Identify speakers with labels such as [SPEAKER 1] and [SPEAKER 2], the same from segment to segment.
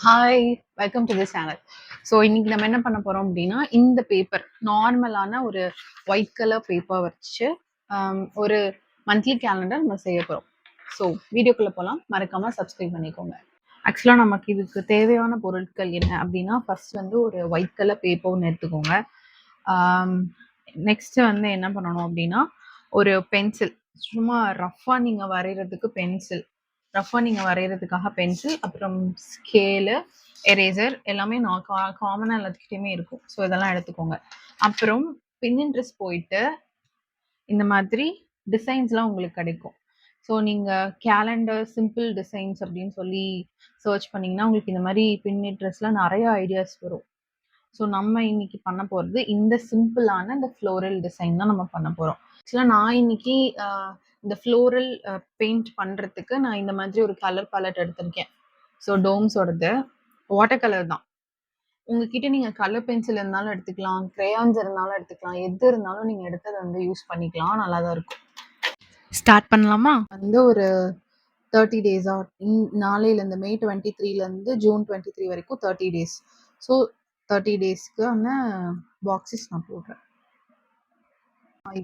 [SPEAKER 1] Hi, welcome to this channel. So இன்னைக்கு நம்ம என்ன பண்ண போறோம் அப்படின்னா, இந்த பேப்பர் நார்மலான ஒரு ஒயிட் கலர் பேப்பர் வச்சு ஒரு மந்த்லி கேலண்டர் நம்ம செய்ய போறோம். ஸோ வீடியோக்குள்ள போகலாம். மறக்காம சப்ஸ்கிரைப் பண்ணிக்கோங்க. ஆக்சுவலாக நமக்கு இதுக்கு தேவையான பொருட்கள் என்ன அப்படின்னா, ஃபர்ஸ்ட் வந்து ஒரு ஒயிட் கலர் பேப்பர் ஒன்று எடுத்துக்கோங்க. நெக்ஸ்ட் வந்து என்ன பண்ணணும் அப்படின்னா, ஒரு பென்சில், சும்மா ரஃபாக நீங்கள் வரைகிறதுக்கு பென்சில், அப்புறம் ஸ்கேலு, எரேசர் எல்லாமே நான் காமனாக எல்லாத்துக்கிட்டையுமே இருக்கும். ஸோ இதெல்லாம் எடுத்துக்கோங்க. அப்புறம் பின்னின்ட்ரெஸ்ட் போயிட்டு இந்த மாதிரி டிசைன்ஸ்லாம் உங்களுக்கு கிடைக்கும். ஸோ நீங்கள் கேலண்டர் சிம்பிள் டிசைன்ஸ் அப்படின்னு சொல்லி சர்ச் பண்ணிங்கன்னா உங்களுக்கு இந்த மாதிரி பின்னின்ட்ரெஸ்ட்லாம் நிறைய ஐடியாஸ் வரும். ஸோ நம்ம இன்னைக்கு பண்ண போகிறது இந்த சிம்பிளான இந்த ஃப்ளோரல் டிசைன் தான் நம்ம பண்ண போகிறோம். ஆக்சுவலாக நான் இன்னைக்கு இந்த ஃப்ளோரல் பெயிண்ட் பண்ணுறதுக்கு நான் இந்த மாதிரி ஒரு கலர் பேலட் எடுத்திருக்கேன். ஸோ டோம்ஸோடது வாட்டர் கலர் தான். உங்ககிட்ட நீங்கள் கலர் பென்சில் இருந்தாலும் எடுத்துக்கலாம், கிரேயான்ஸ் இருந்தாலும் எடுத்துக்கலாம், எது இருந்தாலும் நீங்கள் எடுத்து அதை வந்து யூஸ் பண்ணிக்கலாம். நல்லா தான் இருக்கும். ஸ்டார்ட் பண்ணலாமா? வந்து ஒரு 30 டேஸா, நாளையிலேருந்து மே 23லேருந்து ஜூன் 23 வரைக்கும் 30 டேஸ். ஸோ 30 டேஸ்க்கான பாக்ஸஸ் நான் போடுறேன்.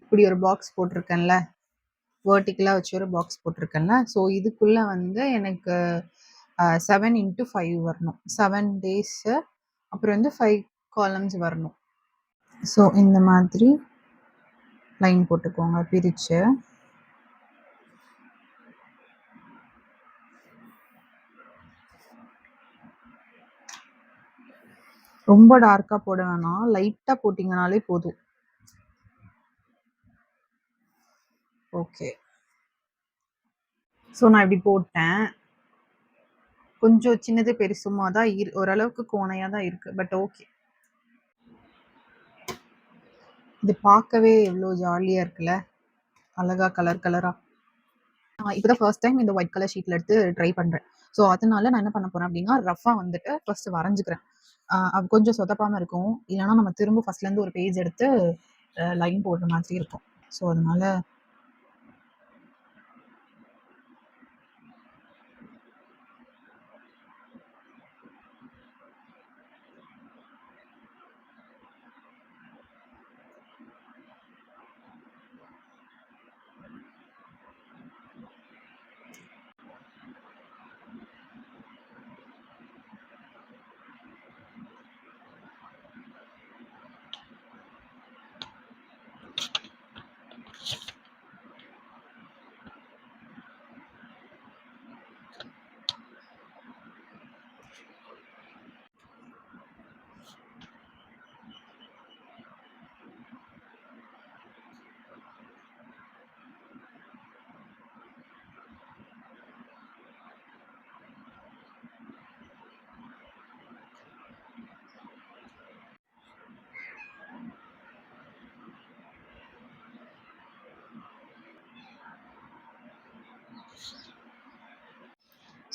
[SPEAKER 1] இப்படி ஒரு பாக்ஸ் போட்டிருக்கேன்ல, வேர்ட்டிக்கலாக வச்சு ஒரு பாக்ஸ் போட்டிருக்கேன்ல. ஸோ இதுக்குள்ளே வந்து எனக்கு 7 into 5 வரணும். 7 டேஸு, அப்புறம் வந்து 5 காலம்ஸ் வரணும். ஸோ இந்த மாதிரி லைன் போட்டுக்கோங்க பிரித்து. ரொம்ப டார்க்காக போட வேணாம், லைட்டாக போட்டிங்கனாலே போதும். ஓகே, ஸோ நான் இப்படி போட்டேன். கொஞ்சம் சின்னது பெருசுமா தான் ஓரளவுக்கு கோணையாக தான் இருக்குது, பட் ஓகே. இது பார்க்கவே எவ்வளோ ஜாலியாக இருக்குல்ல, அழகாக கலர் கலராக. இப்போ தான் ஃபர்ஸ்ட் டைம் இந்த ஒயிட் கலர் ஷீட்டில் எடுத்து ட்ரை பண்ணுறேன். ஸோ அதனால நான் என்ன பண்ண போகிறேன் அப்படின்னா, ரஃபாக வந்துட்டு ஃபர்ஸ்ட் வரைஞ்சிக்கிறேன். அது கொஞ்சம் சொதப்பாமல் இருக்கும், இல்லைனா நம்ம திரும்ப ஃபர்ஸ்ட்லேருந்து ஒரு பேஜ் எடுத்து லைன் போடுற மாதிரி இருக்கும். ஸோ அதனால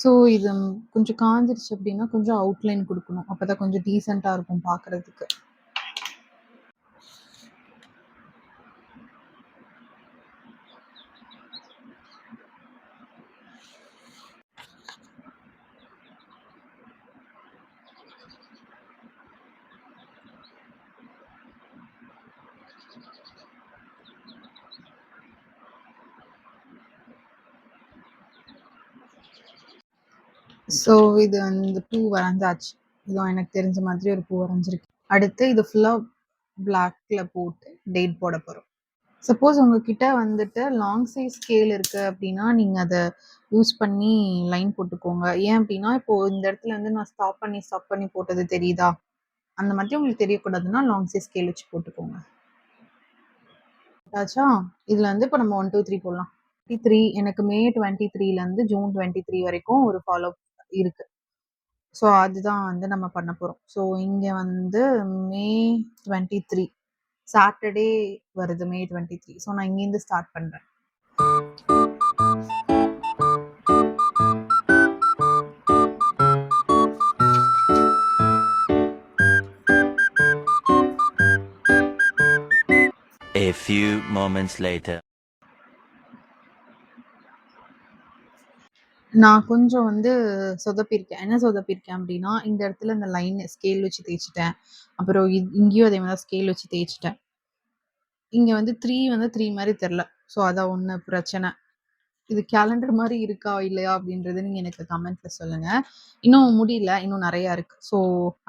[SPEAKER 1] ஸோ இது கொஞ்சம் காஞ்சிருச்சு அப்படின்னா கொஞ்சம் அவுட்லைன் கொடுக்கணும், அப்போ தான் கொஞ்சம் டீசெண்டாக இருக்கும் பார்க்குறதுக்கு. ஸோ இது அந்த பூ வரைஞ்சாச்சு. இதுவும் எனக்கு தெரிஞ்ச மாதிரி ஒரு பூ வரைஞ்சிருக்கு. அடுத்து இது ஃபுல்லாக பிளாக்ல போட்டு டேட் போட போகிறோம். சப்போஸ் உங்ககிட்ட வந்துட்டு லாங் சைஸ் ஸ்கேல் இருக்குது அப்படின்னா நீங்கள் அதை யூஸ் பண்ணி லைன் போட்டுக்கோங்க. ஏன் அப்படின்னா இப்போது இந்த இடத்துல வந்து நான் ஸ்டாப் பண்ணி போட்டது தெரியுதா, அந்த மாதிரி உங்களுக்கு தெரியக்கூடாதுன்னா லாங் சைஸ் ஸ்கேல் வச்சு போட்டுக்கோங்க. ஆச்சா, இதில் வந்து இப்போ நம்ம 1 2 3 போடலாம். 23 எனக்கு மே 23லேருந்து ஜூன் 23 வரைக்கும் ஒரு ஃபாலோ இருக்குது. ஸோ அதுதான் வந்து நம்ம பண்ண போகிறோம். ஸோ இங்கே வந்து மே 23 சாட்டர்டே வருது, மே 23. ஸோ நான் இங்கேருந்து ஸ்டார்ட் பண்ணுறேன்.
[SPEAKER 2] A few moments later.
[SPEAKER 1] நான் கொஞ்சம் வந்து சொதப்பியிருக்கேன். என்ன சொதப்பியிருக்கேன் அப்டின்னா, இந்த இடத்துல இந்த லைன் ஸ்கேல் வச்சு தேய்ச்சுட்டேன். அப்புறம் இங்கேயும் அதே மாரி தான் ஸ்கேல் வச்சு தேய்ச்சுட்டேன். இங்க வந்து 3 வந்து 3 மாரி தெர்ல. ஸோ அதான் ஒண்ணு பிரச்சனை. இது கேலண்டர் மாரி இருக்கா? இல்லையா? அப்படின்றத நீங்க எனக்கு கமெண்ட்ல சொல்லுங்க. இன்னும் முடியல. இன்னும் நெறையா இருக்கு. ஸோ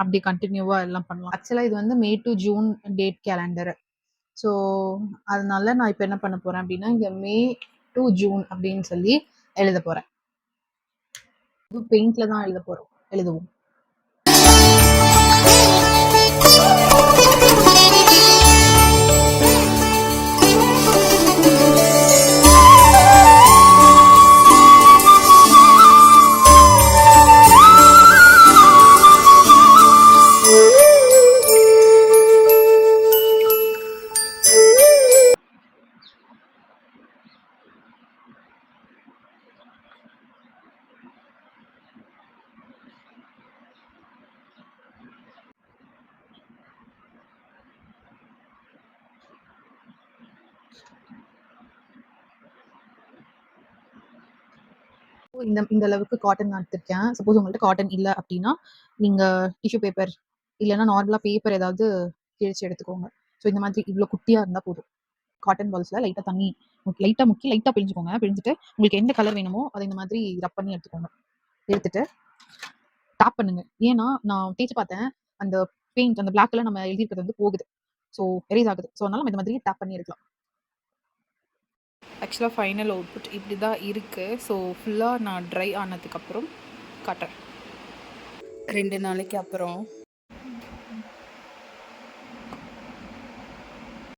[SPEAKER 1] அப்படி கன்டினியூவா எல்லாம் பண்ணலாம். ஆக்சுவலா இது வந்து May to June date calendar. So அதனால நான் இப்ப என்ன பண்ண போறேன் அப்படின்னா, இங்க மே டூ ஜூன் அப்படின்னு சொல்லி எழுதப் போறேன். இதுவும் பெயிண்ட்ல தான் எழுதப் போறோம். எழுதுவோம். இந்த இந்த அளவுக்கு காட்டன் நான் எடுத்திருக்கேன். சப்போஸ் உங்கள்ட்ட காட்டன் இல்ல அப்டின்னா, நீங்க டிஷ்யூ பேப்பர் இல்லன்னா நார்மலா பேப்பர் ஏதாவது கிழிச்சு எடுத்துக்கோங்க. ஸோ இந்த மாதிரி இவ்ளோ குட்டியா இருந்தா போதும். காட்டன் பால்ஸ்ல லைட்டா தண்ணி லைட்டா முக்கி லைட்டா பிழிஞ்சுக்கோங்க. பிழிஞ்சுட்டு உங்களுக்கு எந்த கலர் வேணுமோ அத இந்த மாதிரி ரப் பண்ணி எடுத்துக்கோங்க. எடுத்துட்டு டாப் பண்ணுங்க. ஏன்னா, நான் தேய்ச்சு பார்த்தேன். அந்த பெயிண்ட் அந்த பிளாக்ல நம்ம எழுதியிருக்கிறது வந்து போகுது. ஸோ எரேஸ் ஆகுது. ஸோ அதனால நம்ம இந்த மாதிரி டாப் பண்ணி எடுக்கலாம். ஆக்சுவலா ஃபைனல் அவுட்புட் இப்படி தான் இருக்கு. ஸோ ஃபுல்லா நான் ட்ரை ஆனதுக்கப்புறம் காட்டுறேன். 2 நாளைக்கு அப்புறம்